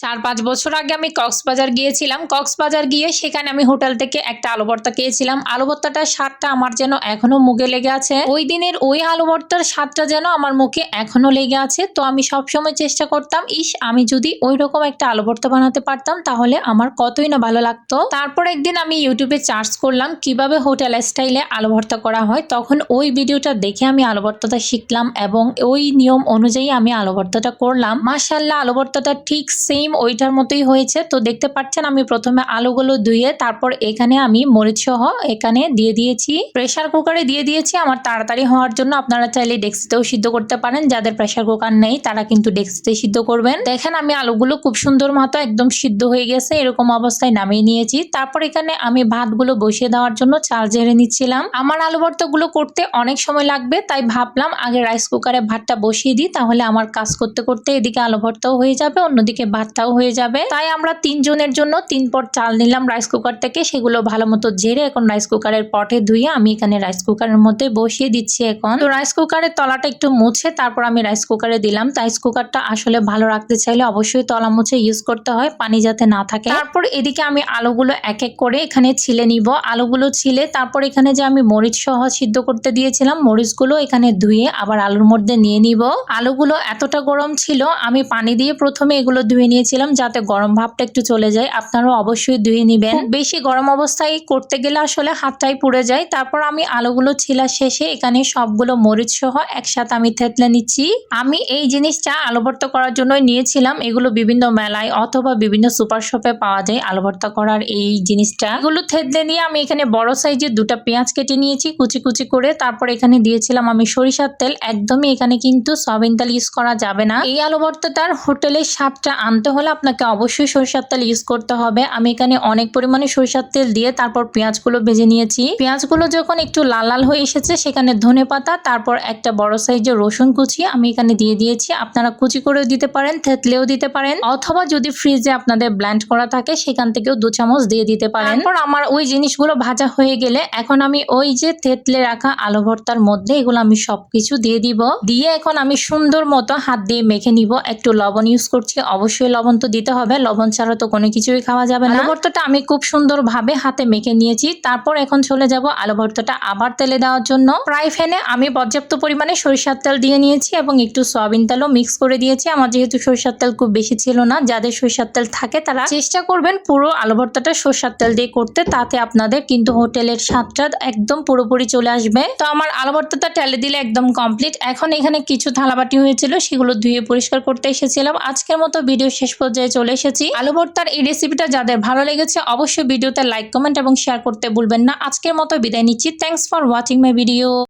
4-5 বছর আগে আমি কক্সবাজার গিয়েছিলাম। কক্সবাজার গিয়ে সেখানে আমি হোটেল থেকে একটা আলু ভর্তা খেয়েছিলাম। আলু ভর্তাটার স্বাদটা আমার যেন এখনো মুখে লেগে আছে। ওই দিনের ওই আলু ভর্তার স্বাদটা যেন আমার মুখে এখনো লেগে আছে। তো আমি সবসময় চেষ্টা করতাম, আমি যদি ওই রকম একটা আলু ভর্তা বানাতে পারতাম তাহলে আমার কতই না ভালো লাগতো। তারপর একদিন আমি ইউটিউবে সার্চ করলাম কিভাবে হোটেল স্টাইলে আলু ভর্তা করা হয়। তখন ওই ভিডিওটা দেখে আমি আলু ভর্তাটা শিখলাম এবং ওই নিয়ম অনুযায়ী আমি আলু ভর্তাটা করলাম। মাশাআল্লাহ, আলু ভর্তাটা ঠিক সেম ওইটার মতোই হয়েছে। তো দেখতে পাচ্ছেন আমি প্রথমে আলুগুলো ধুয়ে তারপর এখানে আমি মরিচ সহ এখানে দিয়ে দিয়েছি, প্রেসার কুকারে দিয়ে দিয়েছি আমার তাড়াতাড়ি হওয়ার জন্য। আপনারা চাইলে ডেক্সিতেও সিদ্ধ করতে পারেন, যাদের প্রেসার কুকার নেই তারা কিন্তু ডেক্সিতে সিদ্ধ করবেন। দেখেন আমি আলুগুলো খুব সুন্দর মতো একদম সিদ্ধ হয়ে গেছে, এরকম অবস্থায় নামিয়ে নিয়েছি। তারপর এখানে আমি ভাতগুলো বসিয়ে দেওয়ার জন্য চাল ঝেড়ে নিচ্ছিলাম। আমার আলু ভর্তাগুলো করতে অনেক সময় লাগবে, তাই ভাবলাম আগে রাইস কুকারে ভাতটা বসিয়ে দিই, তাহলে আমার কাজ করতে করতে এদিকে আলু ভর্তাও হয়ে যাবে, অন্যদিকে ভাতটাও হয়ে যাবে। তাই আমরা 3 জনের জন্য 3 পট চাল নিলাম রাইস কুকার থেকে, সেগুলো ভালো মতো ঝেড়ে এখন রাইস কুকারের পটে ধুয়ে আমি এখানে রাইস কুকারের মধ্যে বসিয়ে দিচ্ছি। এখন তো রাইস কুকারের তলাটা একটু মুছে তারপর আমি রাইস কুকারে দিলাম। রাইস কুকারটা আসলে ভালো রাখতে চাইলে অবশ্যই তলা মুছে ইউজ করতে হয়, পানি যাতে না থাকে। তারপর এদিকে আমি আলুগুলো এক এক করে এখানে ছিলে নিব। আলুগুলো ছিলে তারপর এখানে যে আমি মরিচ সহ সিদ্ধ করতে দিয়েছিলাম, মরিচগুলো এখানে ধুয়ে আবার আলুর মধ্যে নিয়ে নিব। আলুগুলো এতটা গরম ছিল, আমি পানি দিয়ে প্রথমে এগুলো ধুয়ে নিয়েছিলাম যাতে গরম ভাবটা একটু চলে যায়। আপনারাও অবশ্যই ধুয়ে নিবেন, বেশি গরম অবস্থায় করতে গেলে আসলে হাতটাই পুড়ে যায়। তারপর আমি আলুগুলো ছিলা শেষে এখানে সবগুলো মরিচ সহ একসাথে আমি থেতলে নিচ্ছি। আমি এই জিনিসটা আলু ভর্তা করার জন্যই নিয়েছিলাম। এগুলো বিভিন্ন মেলায় অথবা বিভিন্ন সুপার শপে পাওয়া যায় আলু ভর্তা করার এই জিনিসটা। এগুলো থেতলে নিয়ে আমি এখানে বড় সাইজের 2টা পেঁয়াজ কেটে নিয়েছি কুচি কুচি করে। তারপর এখানে দিয়েছিলাম আমি সরিষার তেল। একদমই এখানে কিন্তু সয়াবিন তেল ইউজ করা যাবে না। এই আলু ভর্তাটার হোটেলের স্বাদটা আনতে হলে আপনাকে অবশ্যই সরিষার তেল ইউজ করতে হবে। আমি এখানে অনেক পরিমাণে সরিষার তেল দিয়ে তারপর পেঁয়াজগুলো ভেজে নিয়েছি। পেঁয়াজগুলো যখন একটু লাল লাল হয়ে এসেছে সেখানে ধনেপাতা তারপর একটা বড় সাইজের রসুন কুচি আমি এখানে দিয়ে দিয়েছি। আপনারা কুচি করেও দিতে পারেন, থেতলেও দিতে পারেন, অথবা যদি ফ্রিজে আপনাদের ব্লেন্ড করা থাকে সেখান থেকেও 2 চামচ দিয়ে দিতে পারেন। তারপর আমার ওই জিনিসগুলো ভাজা হয়ে গেলে এখন আমি ওই যে থেতলে রাখা আলু ভর্তার মধ্যে এগুলো আমি সবকিছু দিয়ে দিব। দিয়ে এখন আমি সুন্দর মতো হাত দিয়ে মেখে নিব। একটু লবণ ইউজ করছি, অবশ্যই লবণ তো দিতে হবে, লবণ ছাড়া তো কোনো কিছুই খাওয়া যাবে না। আলু ভর্তাটা আমি খুব সুন্দর ভাবে হাতে মেখে নিয়েছি। তারপর এখন চলে যাব আলু ভর্তাটা আবার তেলে দেওয়ার জন্য। ফ্রাই প্যানে আমি পর্যাপ্ত পরিমাণে সরিষার তেল দিয়ে নিয়েছি এবং একটু সয়াবিন তেলও মিক্স করে দিয়েছি। আমার যেহেতু সরিষার তেল খুব বেশি ছিল না, যাদের সরিষার তেল থাকে তারা চেষ্টা করবেন পুরো আলু ভর্তাটা সরিষার তেল দিয়ে করতে, তাতে আপনাদের কিন্তু হোটেলের স্বাদটা একদম পুরোপুরি চলে আসবে। তো আমার আলু ভর্তাটা তেলে দিলে একদম কমপ্লিট। এখন এখানে কিছু থালাবাটি হয়েছিল সেগুলো ধুয়ে পরিষ্কার করতে এসেছিলাম। আজকের মতো ভিডিও শেষ পর্যায়ে চলে এসেছি। আলু ভর্তার এই রেসিপিটা যাদের ভালো লেগেছে অবশ্যই ভিডিওতে লাইক কমেন্ট এবং শেয়ার করতে ভুলবেন না। আজকের মতো বিদায় নিচ্ছি। Thanks for watching my video.